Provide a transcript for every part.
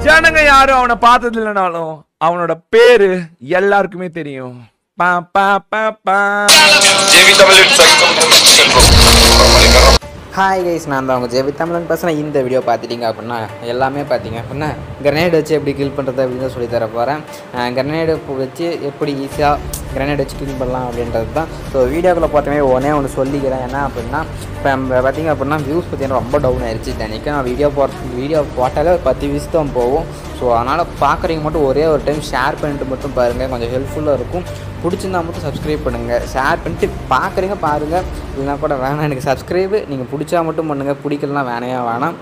ஜனங்க யாரும் அவனை பார்த்தது இல்லைனாலும் அவனோட பேரு எல்லாருக்குமே தெரியும். ஹாய் கைஸ், நான் தான் உங்கள் JVTAMILAN பேசுகிறேன். இந்த வீடியோ பார்த்துட்டிங்க அப்படின்னா எல்லாமே பார்த்தீங்க அப்படின்னா கிரனேட் வச்சு எப்படி கில் பண்ணுறது அப்படின்னு தான் சொல்லி தர போகிறேன். கிரனேடு வச்சு எப்படி ஈஸியாக கிரனேட் வச்சு கில் பண்ணலாம் அப்படின்றது தான். ஸோ வீடியோக்குள்ளே பார்த்தோமே ஒன்று சொல்லிக்கிறேன். என்ன அப்படின்னா இப்போ நம்ம பார்த்திங்க அப்படின்னா வியூஸ் பார்த்தீங்கன்னா ரொம்ப டவுன் ஆயிடுச்சு. இன்றைக்கி நான் வீடியோ போட்டாலே 10 வியூஸ் தான் போகும். ஸோ அதனால் பார்க்குறீங்க மட்டும் ஒரே ஒரு டைம் ஷேர் பண்ணிட்டு மட்டும் பாருங்கள், கொஞ்சம் ஹெல்ப்ஃபுல்லாக இருக்கும். பிடிச்சிருந்தா மட்டும் சப்ஸ்கிரைப் பண்ணுங்கள். ஷேர் பண்ணிட்டு பார்க்குறீங்க பாருங்கள், இல்லைனா கூட வேணாம். எனக்கு சப்ஸ்கிரைபு நீங்கள் பிடிச்சா மட்டும் பண்ணுங்கள், பிடிக்கலாம் வேணாம்.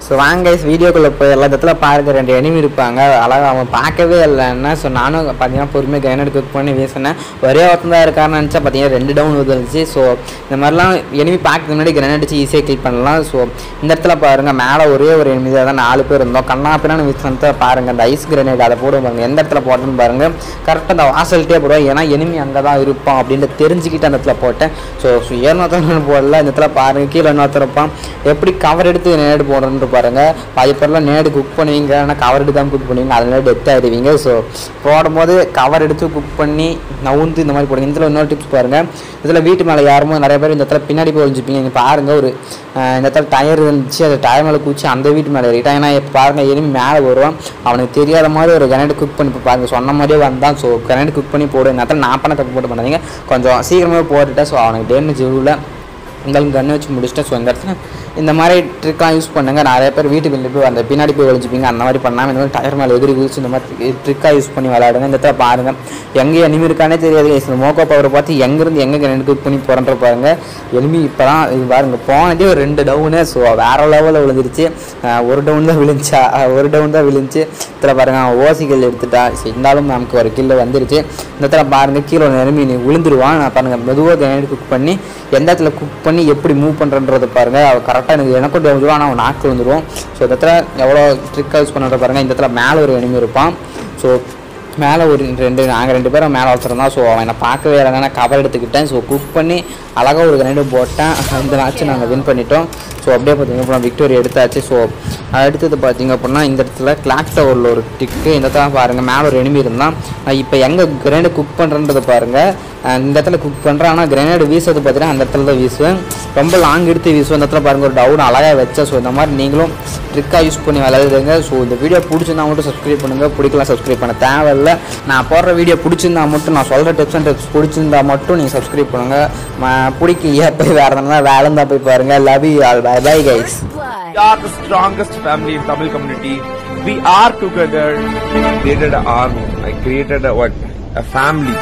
ஸோ வாங்க கைஸ் வீடியோக்குள்ளே போய் எல்லா இடத்துல பாருங்கள். 2 எனிமி இருப்பாங்க, அழகாக அவன் பார்க்கவே இல்லைன்னா. ஸோ நானும் பார்த்தீங்கன்னா பொறுமையாக கிரைனேட் குக் பண்ணி வீசினேன். ஒரே ஒருத்தம் தான் இருக்காருன்னு நினச்சா பார்த்தீங்கன்னா 2 டவுன் வந்துருந்துச்சு. ஸோ இந்த மாதிரிலாம் எனிமி பார்க்கறதுக்கு முன்னாடி கிரைனேட் வச்சு ஈஸியாக கில் பண்ணலாம். ஸோ இந்த இடத்துல பாருங்கள், மேலே ஒரே ஒரு எனிமி தான் 4 பேர் இருந்தோம். கண்ணாப்பினான்னு வீசினத்தை பாருங்கள், அந்த ஐஸ் கிரைனேட் அதை போட பாருங்கள். எந்த இடத்துல போட்டேன்னு பாருங்கள், கரெக்டாக அந்த வாசல்கிட்டே போடுவோம். ஏன்னா எனிமி அங்கே தான் இருப்பான் அப்படின்ட்டு தெரிஞ்சுக்கிட்டு அந்த இடத்துல போட்டேன். ஸோ ஏன்னொருத்தன் போடல. இந்த இடத்துல பாருங்கள், கீழே இன்னொருத்தர் இருப்பான். எப்படி கவர் எடுத்து கிரைனேட் போடுறேன்னு பாருங்கள். பாதி பேர்லாம் நேடு குக் பண்ணுவீங்க, ஆனால் கவர் எடுத்து தான் குக் பண்ணுவீங்க, அதில் டெத் ஆகிடுவீங்க. ஸோ போடும்போது கவர் எடுத்து குக் பண்ணி நவுந்து இந்த மாதிரி போடுங்க. இதில் இன்னொரு டிப்ஸ் பாருங்கள், இதில் வீட்டு மேலே யாருமோ நிறைய பேர் இந்த இடத்துல பின்னாடி போய் ஒழிஞ்சிப்பீங்க. நீங்கள் பாருங்கள், ஒரு இந்த இடத்துல டயர் இருந்துச்சு, அந்த டயர் மேலே குச்சி அந்த வீட்டு மேலே ஏறிட்டான். ஏன்னா இப்போ பாருங்கள் எனிமி மேலே வருவான், அவனுக்கு தெரியாத மாதிரி ஒரு கிரனேட் குக் பண்ணி பாருங்கள். சொன்ன மாதிரியே வந்தான். ஸோ கிரனேட் குக் பண்ணி போடு. இந்த இடத்துல நான் பண்ண தப்பு போட்டு பண்ணாதீங்க, கொஞ்சம் சீக்கிரமாக போட்டுட்டேன். ஸோ அவனுக்கு டேமேஜ் இவ்வளோ இருந்தாலும் கன்று வச்சு முடிச்சுட்டேன். ஸோ இந்த இடத்துல இந்த மாதிரி ட்ரிக்காக யூஸ் பண்ணுங்கள். நிறைய பேர் வீட்டுக்கு வெளியே போய் அந்த பின்னாடி போய் ஒழிஞ்சிப்பீங்க, அந்த மாதிரி பண்ணாமல் இந்த மாதிரி டயர் மேலே எதிரி குதிச்சு இந்த மாதிரி ட்ரிக்காக யூஸ் பண்ணி விளையாடுங்க. இந்த இடத்துல பாருங்கள், எங்கே எனிமி இருக்கானே தெரியாது. இந்த மோக்கோ பவரை பார்த்து எங்கேருந்து எங்கே கிரனேட் குக் பண்ணி போகிறன்ற பாருங்கள். எனிமி இப்போ தான் இது பாருங்கள், போனதே ஒரு 2 டவுனு. ஸோ வேறு லெவலில் விழுந்துருச்சு. ஒரு டவுன் தான் விழுந்துச்சு. இதில் பாருங்கள், ஓசிகள் எடுத்துட்டா. ஸோ இருந்தாலும் நமக்கு ஒரு கில்லு வந்துருச்சு. இந்த இடத்துல பாருங்கள், கீழே ஒரு எனிமி விழுந்துருவான். நான் பாருங்கள் மெதுவாக கிரனேட் குக் பண்ணி எந்த இடத்துல குக் பண்ணி எப்படி மூவ் பண்ணுறன்றது பாருங்கள். அவள் கரெக்டாக எனக்கும் டேமேஜ், ஆனால் அவன் நாக்கு வந்துடுவோம். ஸோ இந்த இடத்துல எவ்வளோ ட்ரிக் யூஸ் பண்ணுற பாருங்கள். இந்த இடத்துல மேலே ஒரு எனிமி இருப்பான். ஸோ மேலே ஒரு நாங்கள் 2 பேரும் மேலே வச்சுருந்தோம். ஸோ அவன் என்னை பார்க்கவே இல்லைங்க, நான் கவர் எடுத்துக்கிட்டேன். ஸோ குக் பண்ணி அழகாக ஒரு கிரனேட் போட்டேன். இந்த மேட்ச்சு நாங்கள் வின் பண்ணிட்டோம். ஸோ அப்படியே பார்த்திங்க அப்படின்னா விக்டோரி எடுத்தாச்சு. ஸோ அடுத்தது பார்த்திங்க அப்படின்னா இந்த இடத்துல கிளாக் டவரில் ஒரு டிக்கு. இந்த இடத்துல பாருங்கள், மேலே ஒரு எனிமி இருந்தால் இப்போ எங்கே கிரனேட் குக் பண்ணுறன்றது பாருங்கள். இந்த இடத்துல குக் பண்ணுறேன், ஆனால் கிரனேடு வீசுறது பார்த்தீங்கன்னா அந்த இடத்துல தான் வீசுவேன். ரொம்ப லாங் எடுத்து வீசுவேன். இந்த இடத்துல பாருங்கள், ஒரு டவுன் அழகாக வச்சேன். ஸோ இந்த மாதிரி நீங்களும் ட்ரிக்காக யூஸ் பண்ணி விளையாடுங்க. ஸோ இந்த வீடியோ பிடிச்சிருந்தா மட்டும் சப்ஸ்கிரைப் பண்ணுங்கள், பிடிக்கலாம் சப்ஸ்கிரைப் பண்ண தேவையில்லை. நான் போடுற வீடியோ பிடிச்சிருந்தா மட்டும், நான் சொல்கிற டிப்ஸ் அண்ட் டிப்ஸ் பிடிச்சிருந்தா மட்டும் நீங்கள் சப்ஸ்கிரைப் பண்ணுங்கள். பிடிக்கலையா போய் வேறு எதனா வேலை இருந்தால் போய் பாருங்கள். Love you all. Bye bye guys. We are the strongest family in Tamil community. We are together. I created an army. I created a family.